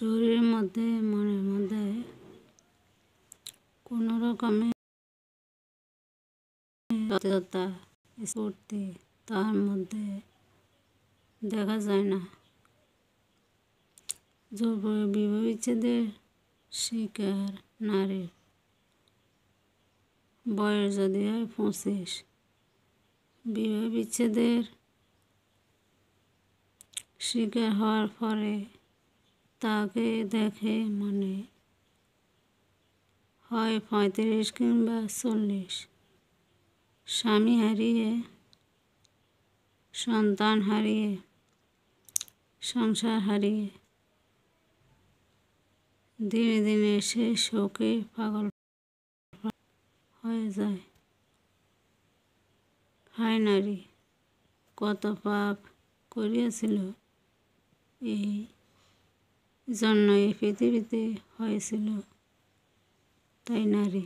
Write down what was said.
শরীরের মধ্যে মনের মধ্যে কোনো রকমের সচেতনতা স্ফূর্তি তার মধ্যে দেখা যায় না। জোরপূর্বক বিবাহ বিচ্ছেদের শিকার নারীর বয়স যদি হয় 25, বিবাহ বিচ্ছেদের শিকার হওয়ার পরে তাকে দেখে মনে হয় 35 কিংবা 40। স্বামী হারিয়ে, সন্তান হারিয়ে, সংসার হারিয়ে দিনে দিনে সে শোকে পাগল হয়ে যায়। হায় নারী, কত পাপ করিয়াছিল, এই জন্য এই পৃথিবীতে হয়েছিল। তাই নারী